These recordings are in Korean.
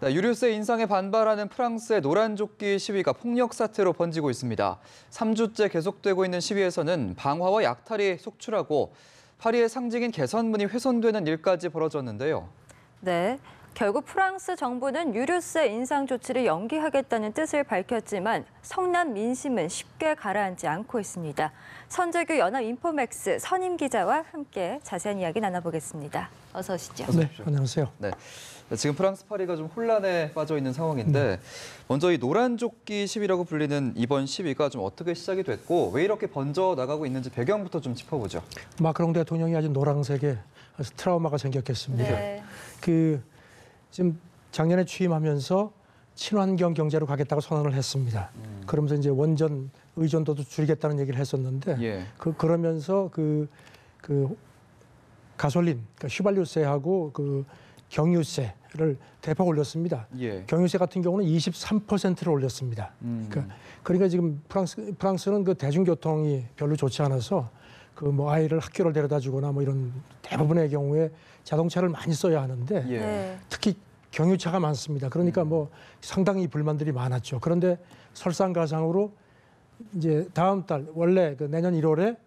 네, 유류세 인상에 반발하는 프랑스의 노란조끼 시위가 폭력 사태로 번지고 있습니다. 3주째 계속되고 있는 시위에서는 방화와 약탈이 속출하고 파리의 상징인 개선문이 훼손되는 일까지 벌어졌는데요. 네, 결국 프랑스 정부는 유류세 인상 조치를 연기하겠다는 뜻을 밝혔지만 성난 민심은 쉽게 가라앉지 않고 있습니다. 선재규 연합인포맥스 선임 기자와 함께 자세한 이야기 나눠보겠습니다. 어서 오시죠. 네, 안녕하세요. 네, 지금 프랑스 파리가 좀 혼란에 빠져 있는 상황인데 먼저 이 노란조끼 시위라고 불리는 이번 시위가 좀 어떻게 시작이 됐고 왜 이렇게 번져 나가고 있는지 배경부터 좀 짚어보죠. 마크롱 대통령이 아주 노란색에 트라우마가 생겼겠습니다. 네. 지금 작년에 취임하면서 친환경 경제로 가겠다고 선언을 했습니다. 그러면서 이제 원전 의존도도 줄이겠다는 얘기를 했었는데 예. 그러면서 그 가솔린, 그러니까 휘발유세하고 그 경유세를 대폭 올렸습니다. 예. 경유세 같은 경우는 23%를 올렸습니다. 그러니까 지금 프랑스는 그 대중교통이 별로 좋지 않아서 그 뭐 아이를 학교를 데려다 주거나 뭐 이런 대부분의 경우에 자동차를 많이 써야 하는데 예. 네. 특히 경유차가 많습니다. 그러니까 뭐 상당히 불만들이 많았죠. 그런데 설상가상으로 이제 다음 달 원래 그 내년 1월에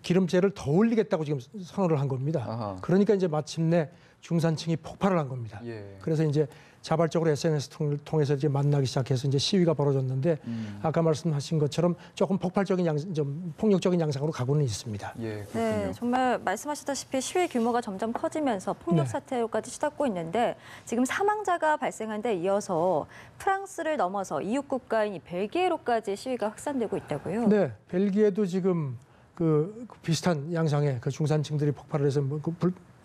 기름세를 더 올리겠다고 지금 선언을 한 겁니다. 아하. 그러니까 이제 마침내 중산층이 폭발을 한 겁니다. 예. 그래서 이제 자발적으로 SNS를 통해서 이제 만나기 시작해서 이제 시위가 벌어졌는데 아까 말씀하신 것처럼 조금 폭발적인 좀 폭력적인 양상으로 가고는 있습니다. 예, 그렇군요. 네, 정말 말씀하셨다시피 시위 규모가 점점 커지면서 폭력 네. 사태로까지 치닫고 있는데 지금 사망자가 발생한 데 이어서 프랑스를 넘어서 이웃 국가인 이 벨기에로까지 시위가 확산되고 있다고요? 네, 벨기에도 지금 그 비슷한 양상의 그 중산층들이 폭발을 해서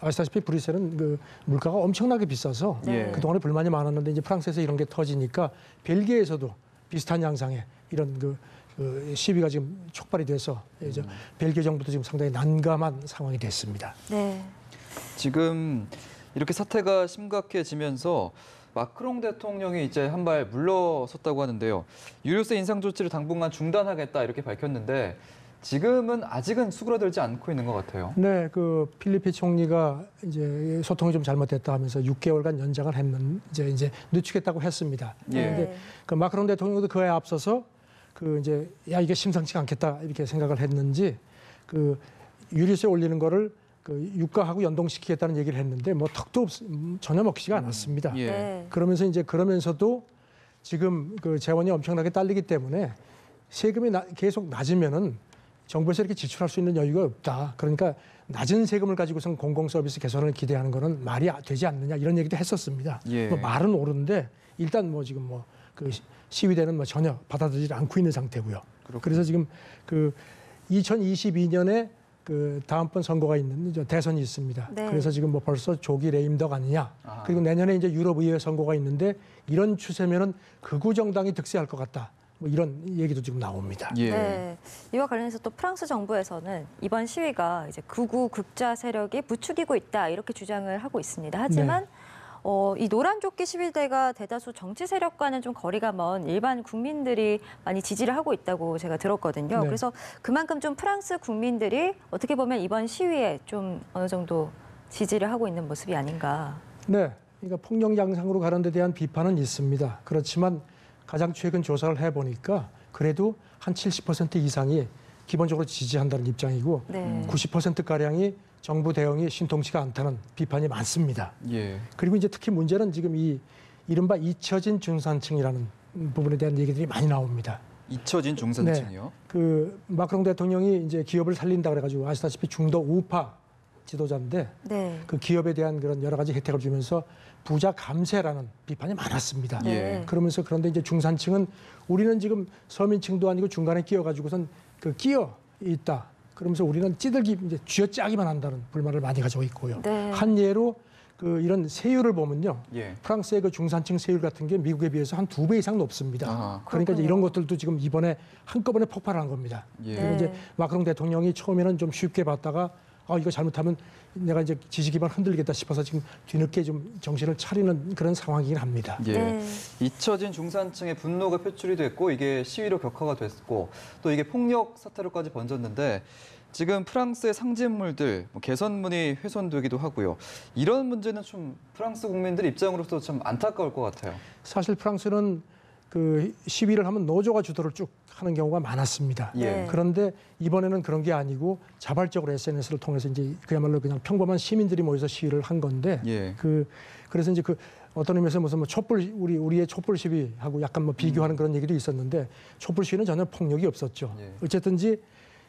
아시다시피 브뤼셀은 그 물가가 엄청나게 비싸서 네. 그동안에 불만이 많았는데 이제 프랑스에서 이런 게 터지니까 벨기에에서도 비슷한 양상의 이런 그 시위가 지금 촉발이 돼서 이제 벨기에 정부도 지금 상당히 난감한 상황이 됐습니다. 네. 지금 이렇게 사태가 심각해지면서 마크롱 대통령이 이제 한 발 물러섰다고 하는데요. 유류세 인상 조치를 당분간 중단하겠다 이렇게 밝혔는데 지금은 아직은 수그러들지 않고 있는 것 같아요. 네, 그 필리피 총리가 이제 소통이 좀 잘못됐다 하면서 6개월간 연장을 했는데 이제 늦추겠다고 했습니다. 예. 그런데 그 마크롱 대통령도 그에 앞서서 그 이제 야 이게 심상치가 않겠다 이렇게 생각을 했는지 그 유류세 올리는 거를 그 유가하고 연동시키겠다는 얘기를 했는데 뭐 턱도 전혀 먹히지가 않았습니다. 예. 네. 그러면서도 지금 그 재원이 엄청나게 딸리기 때문에 세금이 계속 낮으면은 정부에서 이렇게 지출할 수 있는 여유가 없다. 그러니까 낮은 세금을 가지고선 공공 서비스 개선을 기대하는 거는 말이 되지 않느냐 이런 얘기도 했었습니다. 예. 뭐 말은 옳은데 일단 뭐 지금 뭐 그 시위대는 뭐 전혀 받아들이지 않고 있는 상태고요. 그렇군요. 그래서 지금 그 2022년에 그 다음번 선거가 있는 대선이 있습니다. 네. 그래서 지금 뭐 벌써 조기 레임덕 아니냐. 아하. 그리고 내년에 이제 유럽 의회 선거가 있는데 이런 추세면은 극우 정당이 득세할 것 같다. 뭐 이런 얘기도 지금 나옵니다. 예. 네. 이와 관련해서 또 프랑스 정부에서는 이번 시위가 이제 극우 극좌 세력이 부추기고 있다 이렇게 주장을 하고 있습니다. 하지만 이 노란조끼 시위대가 대다수 정치 세력과는 좀 거리가 먼 일반 국민들이 많이 지지를 하고 있다고 제가 들었거든요. 네. 그래서 그만큼 좀 프랑스 국민들이 어떻게 보면 이번 시위에 좀 어느 정도 지지를 하고 있는 모습이 아닌가. 네, 그러니까 폭력 양상으로 가는 데 대한 비판은 있습니다. 그렇지만 가장 최근 조사를 해보니까 그래도 한 70% 이상이 기본적으로 지지한다는 입장이고 네. 90%가량이 정부 대응이 신통치가 않다는 비판이 많습니다. 예. 그리고 이제 특히 문제는 지금 이 이른바 잊혀진 중산층이라는 부분에 대한 얘기들이 많이 나옵니다. 잊혀진 중산층이요? 그 마크롱 대통령이 이제 기업을 살린다 그래가지고 아시다시피 중도 우파 지도자인데 네. 그 기업에 대한 그런 여러 가지 혜택을 주면서 부자 감세라는 비판이 많았습니다. 예. 그러면서 그런데 이제 중산층은 우리는 지금 서민층도 아니고 중간에 끼어가지고선 그 끼어 있다. 그러면서 우리는 찌들기 이제 쥐어짜기만 한다는 불만을 많이 가지고 있고요. 네. 한 예로 그 이런 세율을 보면요. 예. 프랑스의 그 중산층 세율 같은 게 미국에 비해서 한 2배 이상 높습니다. 아하. 그러니까 이제 그렇군요. 이런 것들도 지금 이번에 한꺼번에 폭발한 겁니다. 예. 그리고 이제 마크롱 대통령이 처음에는 좀 쉽게 봤다가 이거 잘못하면 내가 이제 지지 기반 흔들리겠다 싶어서 지금 뒤늦게 좀 정신을 차리는 그런 상황이긴 합니다. 예. 네. 잊혀진 중산층의 분노가 표출이 됐고 이게 시위로 격화가 됐고 또 이게 폭력 사태로까지 번졌는데 지금 프랑스의 상징물들 개선문이 훼손되기도 하고요. 이런 문제는 좀 프랑스 국민들 입장으로서 좀 안타까울 것 같아요. 사실 프랑스는 그 시위를 하면 노조가 주도를 쭉 하는 경우가 많았습니다. 예. 그런데 이번에는 그런 게 아니고 자발적으로 SNS를 통해서 이제 그야말로 그냥 평범한 시민들이 모여서 시위를 한 건데 예. 그래서 이제 그 어떤 의미에서 무슨 뭐 촛불 우리의 촛불 시위하고 약간 뭐 비교하는 그런 얘기도 있었는데 촛불 시위는 전혀 폭력이 없었죠. 예. 어쨌든지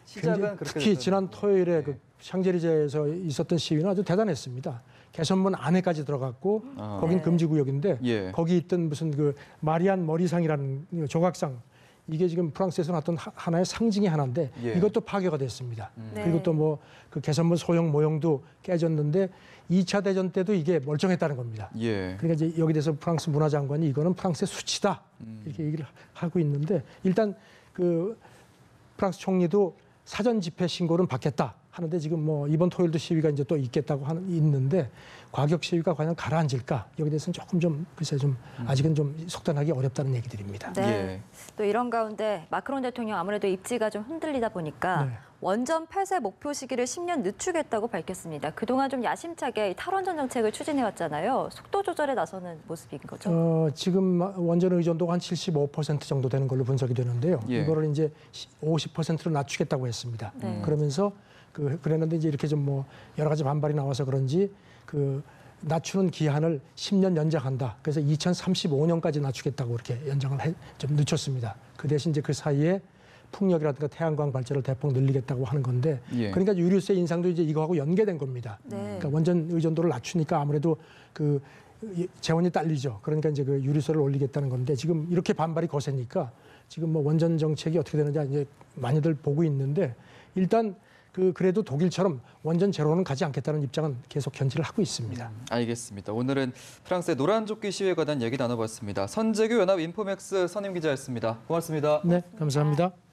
시작은 굉장히 그렇게 특히 됐던 지난 거죠. 토요일에 예. 그 샹제리제에서 있었던 시위는 아주 대단했습니다. 개선문 안에까지 들어갔고 아. 거긴 네. 금지 구역인데 예. 거기 있던 무슨 그 마리안 머리상이라는 조각상 이게 지금 프랑스에서 나왔던 하나의 상징이 하나인데 예. 이것도 파괴가 됐습니다. 네. 그리고 또 뭐 그 개선문 소형 모형도 깨졌는데 2차 대전 때도 이게 멀쩡했다는 겁니다. 예. 그러니까 이제 여기 대해서 프랑스 문화장관이 이거는 프랑스의 수치다 이렇게 얘기를 하고 있는데 일단 그 프랑스 총리도 사전 집회 신고는 받겠다 하는데 지금 뭐 이번 토요일도 시위가 이제 또 있겠다고 있는데 과격 시위가 과연 가라앉을까 여기 대해서는 조금 좀 글쎄 좀 아직은 좀 속단하기 어렵다는 얘기들입니다. 네. 예. 또 이런 가운데 마크롱 대통령 아무래도 입지가 좀 흔들리다 보니까 네. 원전 폐쇄 목표 시기를 10년 늦추겠다고 밝혔습니다. 그동안 좀 야심차게 이 탈원전 정책을 추진해왔잖아요. 속도 조절에 나서는 모습인 거죠. 지금 원전 의존도가 한 75% 정도 되는 걸로 분석이 되는데요. 예. 이거를 이제 50%로 낮추겠다고 했습니다. 네. 그러면서 그랬는데 이제 이렇게 좀 뭐 여러 가지 반발이 나와서 그런지 그 낮추는 기한을 10년 연장한다. 그래서 2035년까지 낮추겠다고 이렇게 연장을 좀 늦췄습니다. 그 대신 이제 그 사이에 풍력이라든가 태양광 발전을 대폭 늘리겠다고 하는 건데, 예. 그러니까 유류세 인상도 이제 이거하고 연계된 겁니다. 네. 그러니까 원전 의존도를 낮추니까 아무래도 그 재원이 딸리죠. 그러니까 이제 그 유류세를 올리겠다는 건데 지금 이렇게 반발이 거세니까 지금 뭐 원전 정책이 어떻게 되는지 이제 많이들 보고 있는데 일단 그래도 독일처럼 원전 제로는 가지 않겠다는 입장은 계속 견지를 하고 있습니다. 알겠습니다. 오늘은 프랑스의 노란조끼 시위에 관한 얘기 나눠봤습니다. 선재규 연합 인포맥스 선임 기자였습니다. 고맙습니다. 네, 감사합니다.